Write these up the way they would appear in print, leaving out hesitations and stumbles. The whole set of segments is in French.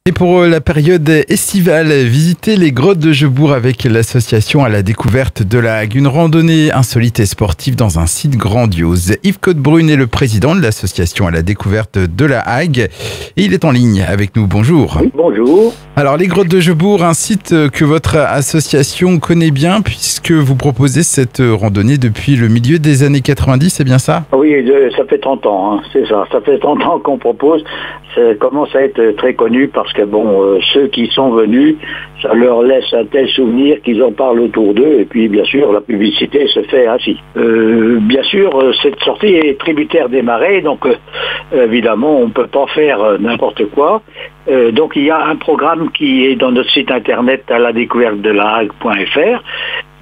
Et pour la période estivale, visitez les grottes de Jebourg avec l'association à la découverte de la Hague. Une randonnée insolite et sportive dans un site grandiose. Yves Cottebrune est le président de l'association à la découverte de la Hague et il est en ligne avec nous. Bonjour. Oui, bonjour. Alors les grottes de Jebourg, un site que votre association connaît bien puisque vous proposez cette randonnée depuis le milieu des années 90, c'est bien ça? Oui, ça fait 30 ans, hein, c'est ça. Ça fait 30 ans qu'on propose. Ça commence à être très connu parce que ceux qui sont venus, ça leur laisse un tel souvenir qu'ils en parlent autour d'eux. Et puis, bien sûr, la publicité se fait ainsi. Bien sûr, cette sortie est tributaire des marais, donc évidemment, on ne peut pas faire n'importe quoi. Donc, il y a un programme qui est dans notre site internet à la découverte de la Hague.fr.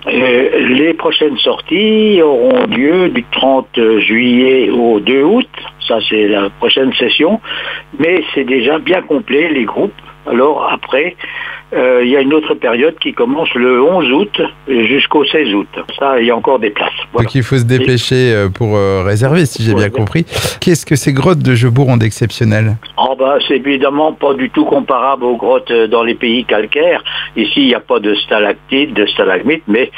Les prochaines sorties auront lieu du 30 juillet au 2 août. Ça, c'est la prochaine session. Mais c'est déjà bien complet, les groupes. Alors, après, il y a une autre période qui commence le 11 août jusqu'au 16 août. Ça, il y a encore des places. Voilà. Donc, il faut se dépêcher pour réserver, si j'ai bien compris. Qu'est-ce que ces grottes de Jebourg ont d'exceptionnel? C'est évidemment pas du tout comparable aux grottes dans les pays calcaires. Ici, il n'y a pas de stalactites, de stalagmites, mais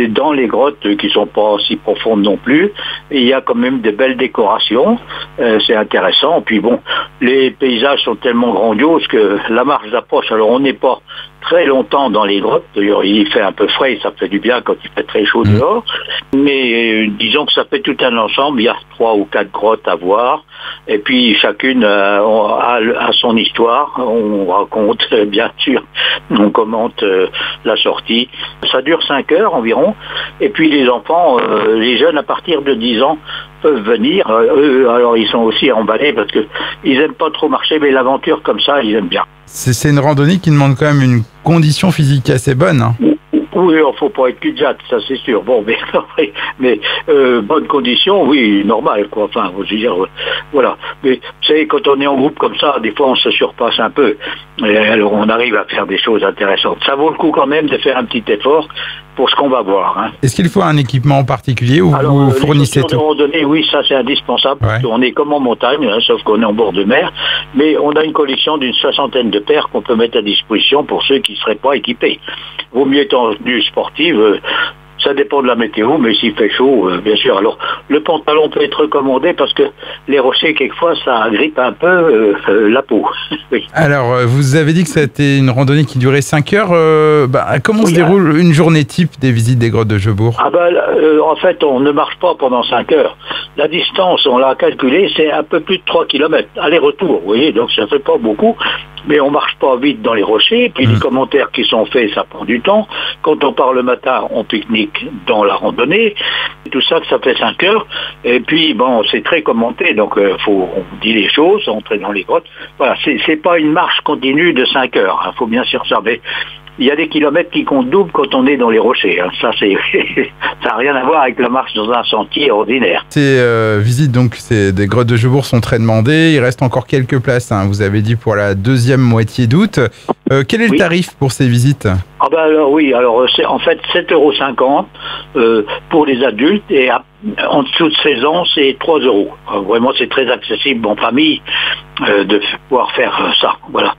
dans les grottes qui sont pas si profondes non plus, il y a quand même de belles décorations. C'est intéressant. Puis les paysages sont tellement grandioses que la marche d'approche, alors on n'est pas très longtemps dans les grottes. D'ailleurs, il fait un peu frais, ça fait du bien quand il fait très chaud dehors. Mais disons que ça fait tout un ensemble. Il y a 3 ou 4 grottes à voir. Et puis chacune a son histoire. On raconte, bien sûr, on commente la sortie. Ça dure 5 heures environ. Et puis les enfants, les jeunes à partir de 10 ans peuvent venir. Eux, alors ils sont aussi emballés parce que ils aiment pas trop marcher, mais l'aventure comme ça, ils aiment bien. C'est une randonnée qui demande quand même une condition physique assez bonne. Hein. Oui, il ne faut pas être cul-de-jatte, ça c'est sûr. Mais bonne condition, oui, normal, quoi. Enfin, je veux dire, voilà. Mais vous savez, quand on est en groupe comme ça, des fois on se surpasse un peu. Et alors on arrive à faire des choses intéressantes. Ça vaut le coup quand même de faire un petit effort pour ce qu'on va voir. Hein. Est-ce qu'il faut un équipement en particulier ou alors, vous fournissez tout? De randonnée, oui, ça c'est indispensable. Ouais. On est comme en montagne, hein, sauf qu'on est en bord de mer. Mais on a une collection d'une 60aine de paires qu'on peut mettre à disposition pour ceux qui ne seraient pas équipés. Vaut mieux être en tenue sportive. Ça dépend de la météo, mais s'il fait chaud, bien sûr. Alors, le pantalon peut être recommandé parce que les rochers, quelquefois, ça agrippe un peu la peau. Oui. Alors, vous avez dit que c'était une randonnée qui durait 5 heures. Comment se déroule une journée type des visites des grottes de Jebourg? En fait, on ne marche pas pendant 5 heures. La distance, on l'a calculée, c'est un peu plus de 3 km. Aller-retour, vous voyez, donc ça ne fait pas beaucoup. Mais on marche pas vite dans les rochers, puis les commentaires qui sont faits, ça prend du temps. Quand on part le matin, on pique-nique dans la randonnée. Tout ça, ça fait 5 heures. Et puis, c'est très commenté, donc on dit les choses, entrer dans les grottes. Voilà, c'est pas une marche continue de 5 heures, hein, faut bien sûr savoir. Il y a des kilomètres qui comptent double quand on est dans les rochers. Hein. Ça n'a rien à voir avec la marche dans un sentier ordinaire. Ces visites des grottes de Jebourg sont très demandées. Il reste encore quelques places, hein. Vous avez dit pour la deuxième moitié d'août. Quel est le tarif pour ces visites? Alors c'est en fait 7,50 € pour les adultes et en dessous de 16 ans, c'est 3 €. Vraiment, c'est très accessible en famille de pouvoir faire ça. Voilà.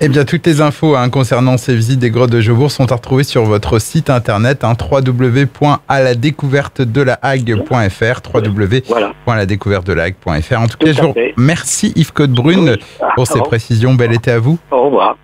Eh bien, toutes les infos concernant ces visites des grottes de Jebourg sont à retrouver sur votre site internet, www.aladécouvertedelahague.fr, www.aladécouvertedelahague.fr. En tout cas, je vous remercie Yves Cottebrune pour ces précisions. Bel été à vous. Au revoir.